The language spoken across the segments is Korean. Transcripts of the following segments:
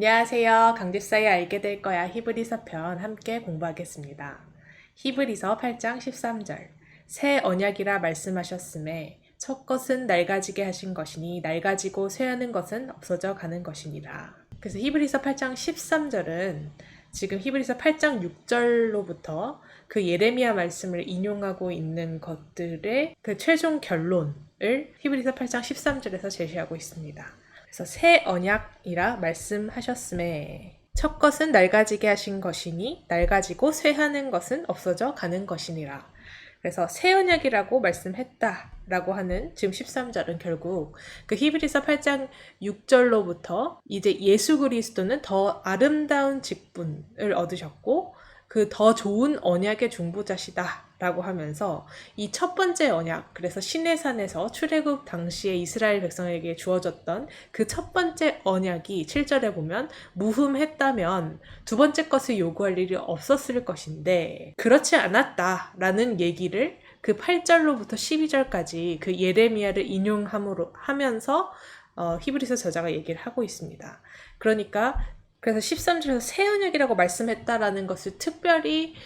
안녕하세요. 강집사에 알게 될 거야 히브리서 편 함께 공부하겠습니다. 히브리서 8장 13절 새 언약이라 말씀하셨음에 첫 것은 낡아지게 하신 것이니 낡아지고 쇠하는 것은 없어져 가는 것이니라. 그래서 히브리서 8장 13절은 지금 히브리서 8장 6절로부터 그 예레미야 말씀을 인용하고 있는 것들의 그 최종 결론을 히브리서 8장 13절에서 제시하고 있습니다. 그래서 새 언약이라 말씀하셨음에 첫 것은 낡아지게 하신 것이니 낡아지고 쇠하는 것은 없어져 가는 것이니라. 그래서 새 언약이라고 말씀했다라고 하는 지금 13절은 결국 그 히브리서 8장 6절로부터 이제 예수 그리스도는 더 아름다운 직분을 얻으셨고 그 더 좋은 언약의 중보자시다 라고 하면서 이 첫 번째 언약, 그래서 시내산에서 출애굽 당시에 이스라엘 백성에게 주어졌던 그 첫 번째 언약이 7절에 보면 무흠했다면 두 번째 것을 요구할 일이 없었을 것인데 그렇지 않았다라는 얘기를 그 8절로부터 12절까지 그 예레미야를 인용함으로 하면서 히브리서 저자가 얘기를 하고 있습니다. 그래서 13절에서 새 언약이라고 말씀했다라는 것을 특별히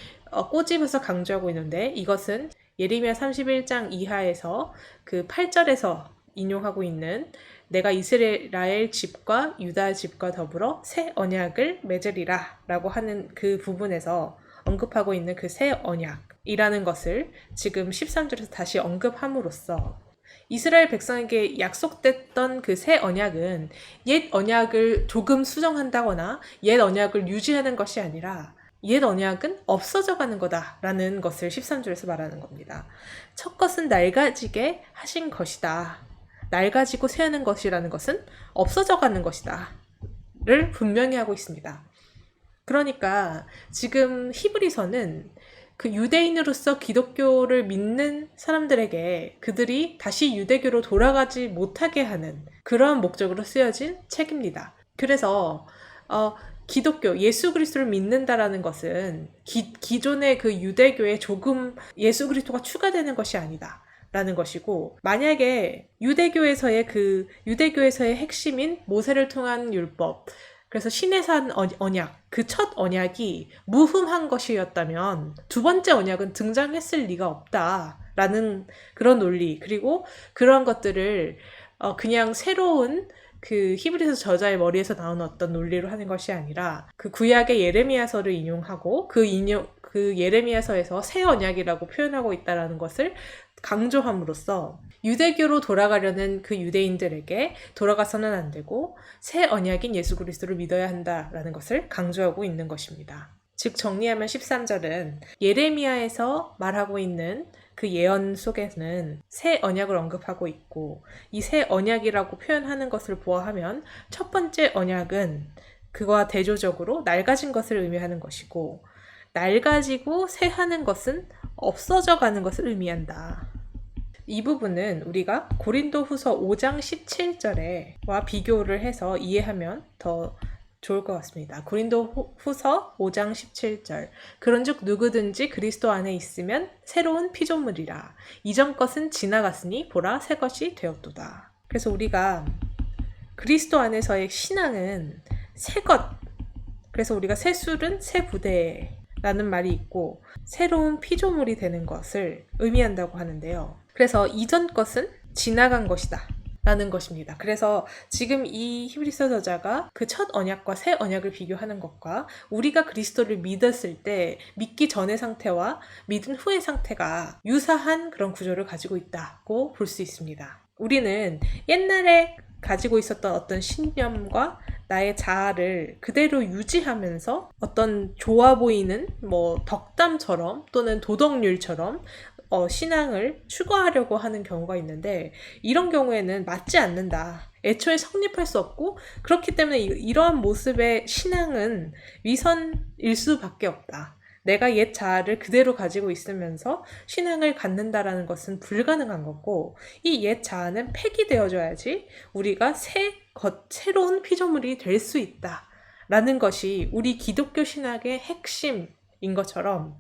꼬집어서 강조하고 있는데 이것은 예레미야 31장 이하에서 그 8절에서 인용하고 있는 내가 이스라엘 집과 유다 집과 더불어 새 언약을 맺으리라 라고 하는 그 부분에서 언급하고 있는 그 새 언약이라는 것을 지금 13절에서 다시 언급함으로써 이스라엘 백성에게 약속됐던 그 새 언약은 옛 언약을 조금 수정한다거나 옛 언약을 유지하는 것이 아니라 옛 언약은 없어져 가는 거다라는 것을 13절에서 말하는 겁니다. 첫 것은 낡아지게 하신 것이다. 낡아지고 쇠하는 것이라는 것은 없어져 가는 것이다. 를 분명히 하고 있습니다. 그러니까 지금 히브리서는 그 유대인으로서 기독교를 믿는 사람들에게 그들이 다시 유대교로 돌아가지 못하게 하는 그러한 목적으로 쓰여진 책입니다. 그래서 기독교, 예수 그리스도를 믿는다라는 것은 기존의 그 유대교에 조금 예수 그리스도가 추가되는 것이 아니다. 라는 것이고, 만약에 유대교에서의 핵심인 모세를 통한 율법, 그래서 시내산 언약, 그 첫 언약이 무흠한 것이었다면 두 번째 언약은 등장했을 리가 없다라는 그런 논리, 그리고 그런 것들을 그냥 새로운 그 히브리서 저자의 머리에서 나오는 어떤 논리로 하는 것이 아니라 그 구약의 예레미야서를 인용하고 그 예레미야서에서 새 언약이라고 표현하고 있다는 것을 강조함으로써 유대교로 돌아가려는 그 유대인들에게 돌아가서는 안 되고 새 언약인 예수 그리스도를 믿어야 한다라는 것을 강조하고 있는 것입니다. 즉 정리하면 13절은 예레미야에서 말하고 있는 그 예언 속에는 새 언약을 언급하고 있고 이 새 언약이라고 표현하는 것을 보아하면 첫 번째 언약은 그와 대조적으로 낡아진 것을 의미하는 것이고 낡아지고 쇠하는 것은 없어져 가는 것을 의미한다. 이 부분은 우리가 고린도후서 5장 17절에와 비교를 해서 이해하면 더 좋을 것 같습니다. 고린도후서 5장 17절 그런즉 누구든지 그리스도 안에 있으면 새로운 피조물이라 이전 것은 지나갔으니 보라 새 것이 되었도다. 그래서 우리가 그리스도 안에서의 신앙은 새 것, 그래서 우리가 새 술은 새 부대라는 말이 있고 새로운 피조물이 되는 것을 의미한다고 하는데요. 그래서 이전 것은 지나간 것이다 라는 것입니다. 그래서 지금 이 히브리서 저자가 그 첫 언약과 새 언약을 비교하는 것과 우리가 그리스도를 믿었을 때 믿기 전의 상태와 믿은 후의 상태가 유사한 그런 구조를 가지고 있다고 볼 수 있습니다. 우리는 옛날에 가지고 있었던 어떤 신념과 나의 자아를 그대로 유지하면서 어떤 좋아 보이는 덕담처럼 또는 도덕률처럼 신앙을 추구하려고 하는 경우가 있는데 이런 경우에는 맞지 않는다. 애초에 성립할 수 없고 그렇기 때문에 이러한 모습의 신앙은 위선일 수밖에 없다. 내가 옛 자아를 그대로 가지고 있으면서 신앙을 갖는다라는 것은 불가능한 거고 이 옛 자아는 폐기되어져야지 우리가 새로운 피조물이 될 수 있다. 라는 것이 우리 기독교 신학의 핵심인 것처럼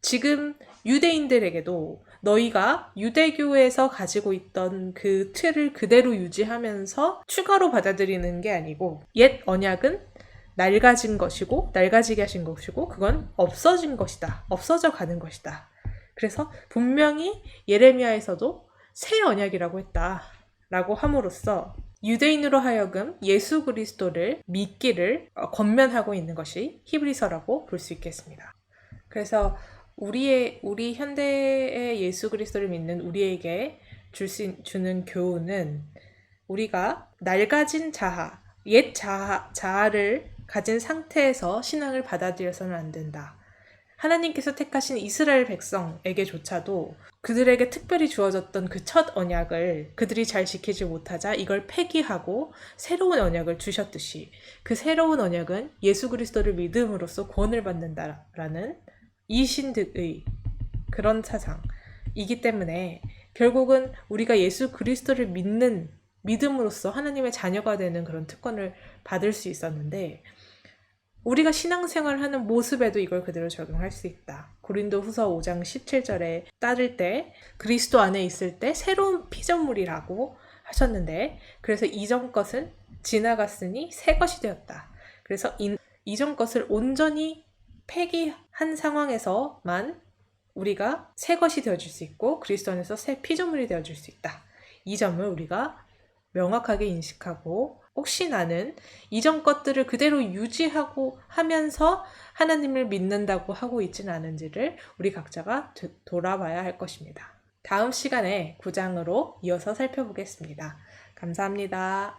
지금 유대인들에게도 너희가 유대교에서 가지고 있던 그 틀을 그대로 유지하면서 추가로 받아들이는 게 아니고 옛 언약은 낡아진 것이고 낡아지게 하신 것이고 그건 없어진 것이다. 없어져 가는 것이다. 그래서 분명히 예레미야에서도 새 언약이라고 했다라고 함으로써 유대인으로 하여금 예수 그리스도를 믿기를 권면하고 있는 것이 히브리서라고 볼 수 있겠습니다. 그래서 우리 현대의 예수 그리스도를 믿는 우리에게 주는 교훈은 우리가 낡아진 옛 자아를 가진 상태에서 신앙을 받아들여서는 안 된다. 하나님께서 택하신 이스라엘 백성에게조차도 그들에게 특별히 주어졌던 그 첫 언약을 그들이 잘 지키지 못하자 이걸 폐기하고 새로운 언약을 주셨듯이 그 새로운 언약은 예수 그리스도를 믿음으로써 구원을 받는다라는 이신득의 그런 사상이기 때문에 결국은 우리가 예수 그리스도를 믿음으로써 하나님의 자녀가 되는 그런 특권을 받을 수 있었는데 우리가 신앙생활을 하는 모습에도 이걸 그대로 적용할 수 있다. 고린도후서 5장 17절에 따를 때 그리스도 안에 있을 때 새로운 피조물이라고 하셨는데 그래서 이전 것은 지나갔으니 새 것이 되었다. 그래서 이전 것을 온전히 폐기한 상황에서만 우리가 새 것이 되어줄 수 있고 그리스도 안에서 새 피조물이 되어줄 수 있다. 이 점을 우리가 명확하게 인식하고 혹시 나는 이전 것들을 그대로 유지하고 하면서 하나님을 믿는다고 하고 있지는 않은지를 우리 각자가 돌아봐야 할 것입니다. 다음 시간에 9장으로 이어서 살펴보겠습니다. 감사합니다.